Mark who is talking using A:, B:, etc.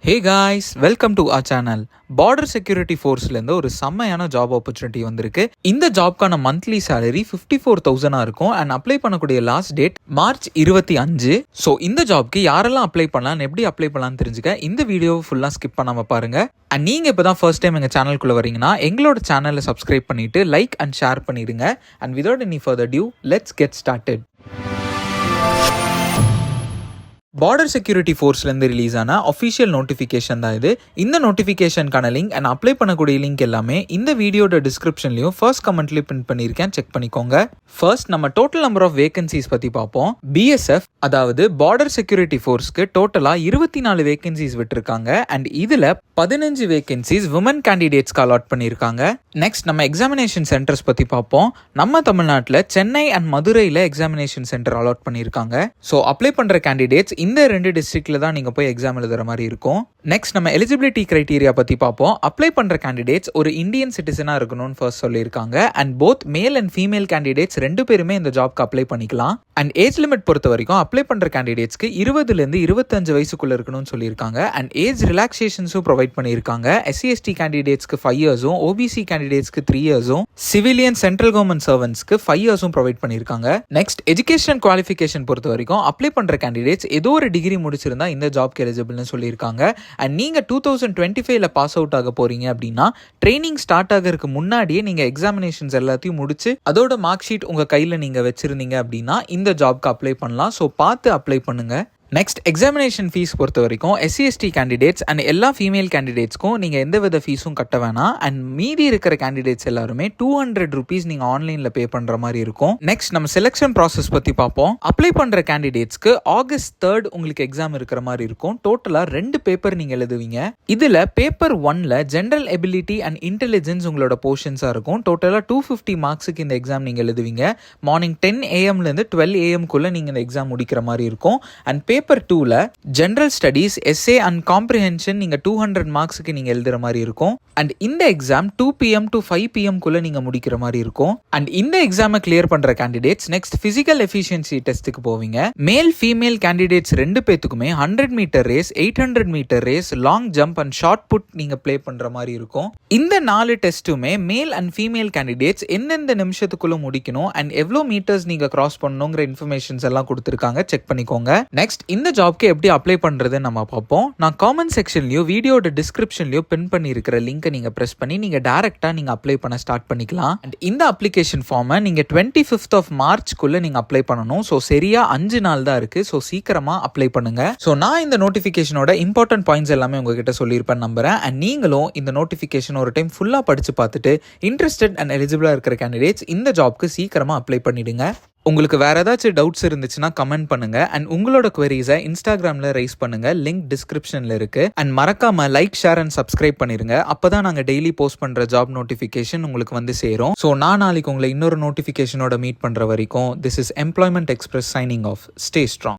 A: Hey guys, welcome to our channel. Border security ஃபோர்ஸ்லேருந்து ஒரு செம்மையான ஜாப் ஆப்பர்ச்சுனிட்டி வந்திருக்கு. இந்த ஜாப்க்கான மந்த்லி சேலரி 54,000 இருக்கும் அண்ட் அப்ளை பண்ணக்கூடிய லாஸ்ட் டேட் மார்ச் 25. ஸோ இந்த ஜாப்க்கு யாரெல்லாம் அப்ளை பண்ணலாம், எப்படி அப்ளை பண்ணலாம்னு தெரிஞ்சுக்க இந்த வீடியோவை ஃபுல்லாக ஸ்கிப் பண்ணாமல் பாருங்க. அண்ட் நீங்கள் இப்போ தான் ஃபர்ஸ்ட் டைம் எங்கள் சேனலுக்குள்ளே வரீங்கன்னா எங்களோட சேனலை சப்ஸ்கிரைப் பண்ணிட்டு லைக் அண்ட் ஷேர் பண்ணிடுங்க. And without any further due, let's get started. Border security ஃபோர்ஸ்லேருந்து ரிலீஸ் ஆன அஃபிஷியல் நோட்டிஃபிகேஷன் தான் இது. இந்த நோட்டிஃபிகேஷனுக்கான லிங்க் அண்ட் அப்ளை பண்ணக்கூடிய லிங்க் எல்லாமே இந்த வீடியோட டிஸ்கிரிப்ஷன்லையும் ஃபர்ஸ்ட் கமெண்ட்லேயும் பிரிண்ட் பண்ணியிருக்கேன், செக் பண்ணிக்கோங்க. ஃபர்ஸ்ட் நம்ம டோட்டல் நம்பர் ஆஃப் வேகன்சிஸ் பற்றி பார்ப்போம். பிஎஸ்எஃப் அதாவது பார்டர் செக்யூரிட்டி ஃபோர்ஸ்க்கு டோட்டலாக 24 வேகன்சிஸ் விட்டுருக்காங்க அண்ட் இதில் 15 வேகன்சிஸ் விமன் கேண்டிடேட்ஸ்க்கு அலாட் பண்ணியிருக்காங்க. நெக்ஸ்ட் நம்ம எக்ஸாமினேஷன் சென்டர்ஸ் பற்றி பார்ப்போம். நம்ம தமிழ்நாட்டில் சென்னை அண்ட் மதுரையில் எக்ஸாமினேஷன் சென்டர் அலாட் பண்ணியிருக்காங்க. ஸோ அப்ளை பண்ணுற கேண்டிடேட்ஸ் இந்த 2 டிஸ்ட்ரிக்ட்ல தான் நீங்கள் போய் எக்ஸாம் எழுதுற மாதிரி இருக்கும். நெக்ஸ்ட் நம்ம எலிஜிபிலிட்டி கிரைட்டீரியா பற்றி பார்ப்போம். அப்ளை பண்ணுற கேண்டிடேட்ஸ் ஒரு இந்தியன் சிட்டிசனாக இருக்கணும்னு ஃபர்ஸ்ட் சொல்லியிருக்காங்க. And both male and female candidates 2 பேருமே இந்த ஜாப்க்கு அப்ளை பண்ணிக்கலாம். அண்ட் ஏஜ் லிமிட் பொறுத்த வரைக்கும் அப்ளை பண்ணுற கேண்டிடேட்ஸ்க்கு 20லேருந்து 25 வயசுக்குள்ள இருக்கணும்னு சொல்லியிருக்காங்க. அண்ட் ஏஜ் ரிலாக்ஸேஷன்ஸும் ப்ரொவைட் பண்ணியிருக்காங்க. SC/ST கேண்டிடேட்ஸ்க்கு 5 இயர்ஸும், OBC கேண்டிடேட்ஸ்க்கு 3 இயர்ஸும், சிவிலியன் சென்ட்ரல் கவர்மெண்ட் சர்வன்ட்ஸ்க்கு 5 இயர்ஸும் ப்ரொவைட் பண்ணியிருக்காங்க. நெக்ஸ்ட் எஜுகேஷன் குவாலிஃபிகேஷன் பொறுத்த வரைக்கும் அப்ளை பண்ணுற கேண்டிடேட்ஸ் ஏதோ ஒரு டிகிரி முடிச்சிருந்தா இந்த ஜாப்க்கு எலிஜிபிள்னு சொல்லியிருக்காங்க. அண்ட் நீங்கள் 2025ல பாஸ் அவுட் ஆக போறீங்க அப்படின்னா ட்ரைனிங் ஸ்டார்ட் ஆகிறதுக்கு முன்னாடியே நீங்கள் எக்ஸாமினேஷன்ஸ் எல்லாத்தையும் முடிச்சு அதோட மார்க் ஷீட் உங்கள் கையில் நீங்கள் வச்சிருந்தீங்க அப்படின்னா இந்த ஜாப்க்கு அப்ளை பண்ணலாம். ஸோ பார்த்து அப்ளை பண்ணுங்க. நெக்ஸ்ட் எக்ஸாமினேஷன் ஃபீஸ் பொறுத்த வரைக்கும் SC/ST கேண்டிடேட்ஸ் அண்ட் எல்லா ஃபீமேல் கேண்டிடேட்ஸ்க்கும் நீங்கள் எந்த வித ஃபீஸும் கட்ட வேணாம். அண்ட் மீதி இருக்கிற கேண்டிடேட்ஸ் எல்லாருமே 200 ருபீஸ் நீங்கள் ஆன்லைனில் பே பண்ணுற மாதிரி இருக்கும். நெக்ஸ்ட் நம்ம செலெக்ஷன் ப்ராசஸ் பற்றி பார்ப்போம். அப்ளை பண்ணுற கேண்டிடேட்ஸ்க்கு August 3 உங்களுக்கு எக்ஸாம் இருக்கிற மாதிரி இருக்கும். டோட்டலாக 2 பேப்பர் நீங்கள் எழுதுவீங்க. இதில் பேப்பர் 1ல ஜென்ரல் எபிலிட்டி அண்ட் இன்டெலிஜென்ஸ் உங்களோட போர்ஷன்ஸாக இருக்கும். டோட்டலாக 250 மார்க்ஸுக்கு இந்த எக்ஸாம் நீங்கள் எழுதுவீங்க. மார்னிங் 10 AM-லேருந்து 12 AM-குள்ளே நீங்கள் இந்த எக்ஸாம் முடிக்கிற மாதிரி இருக்கும். அண்ட் பேப்பர் 2ல general studies, SA and comprehension நீங்க 200 மார்க்ஸ்க்கு நீங்க எழுதுற மாதிரி இருக்கும். அண்ட் இந்த எக்ஸாம் 2 PM to 5 PM குள்ள நீங்க முடிக்கிற மாதிரி இருக்கும். அண்ட் இந்த எக்ஸாமை கிளியர் பண்ற கேண்டிடேட்ஸ் நெக்ஸ்ட் பிசிக்கல் எஃபிஷியன்சி டெஸ்ட்டுக்கு போவீங்க. மேல் ஃபீமேல் கேண்டிடேட்ஸ் 2 பேத்துக்குமே 100 metre race, 800 metre race, long jump and shot put நீங்க ப்ளே பண்ற மாதிரி இருக்கும். இந்த 4 டெஸ்ட்டுமே மேல் அண்ட் ஃபீமேல் கேண்டிடேட்ஸ் எந்தெந்த நிமிஷத்துக்குள்ள முடிக்கணும் அண்ட் எவ்வளோ மீட்டர்ஸ் நீங்க கிராஸ் பண்ணணுங்கிற இன்ஃபர்மேஷன்ஸ் எல்லாம் கொடுத்துருக்காங்க, செக் பண்ணிக்கோங்க. நெக்ஸ்ட் இந்த ஜாப்க்கு எப்படி அப்ளை பண்றதுன்னு நம்ம பார்ப்போம். நான் காமெண்ட் செக்ஷன்லயோ வீடியோட டிஸ்கிரிப்ஷன்லயோ பின் பண்ணி இருக்கிற லிங்கை நீங்க பிரஸ் பண்ணி நீங்க டைரக்டா நீங்க அப்ளை பண்ண ஸ்டார்ட் பண்ணிக்கலாம். அண்ட் இந்த அப்ளிகேஷன் ஃபார்மை நீங்க 25th of March-குள்ள நீங்க அப்ளை பண்ணணும். ஸோ சரியா 5 நாள் தான் இருக்கு. ஸோ சீக்கிரமா அப்ளை பண்ணுங்க. ஸோ நான் இந்த நோட்டிஃபிகேஷனோட இம்பார்ட்டன்ட் பாயிண்ட்ஸ் எல்லாமே உங்ககிட்ட சொல்லியிருப்பேன் நம்புறேன். அண்ட் நீங்களும் இந்த நோட்டிஃபிகேஷன் ஒரு டைம் ஃபுல்லா படிச்சு பார்த்துட்டு இன்ட்ரெஸ்டட் அண்ட் எலிஜிபிளா இருக்கிற கேண்டிடேட்ஸ் இந்த ஜாப்க்கு சீக்கிரமா அப்ளை பண்ணிடுங்க. உங்களுக்கு வேற ஏதாச்சும் டவுட்ஸ் இருந்துச்சுன்னா கமெண்ட் பண்ணுங்க. அண்ட் உங்களோட குவரிஸை இன்ஸ்டாகிராம்ல ரைஸ் பண்ணுங்க, லிங்க் டிஸ்கிரிப்ஷன்ல இருக்கு. அண்ட் மறக்காம லைக், ஷேர் அண்ட் சப்ஸ்கிரைப் பண்ணிருங்க. அப்பதான் நாங்க டெய்லி போஸ்ட் பண்ற ஜாப் நோட்டிஃபிகேஷன் உங்களுக்கு வந்து சேரும். ஸோ நான் நாளைக்கு உங்களை இன்னொரு நோட்டிஃபிகேஷனோட மீட் பண்ற வரைக்கும் this is employment express signing off. Stay strong.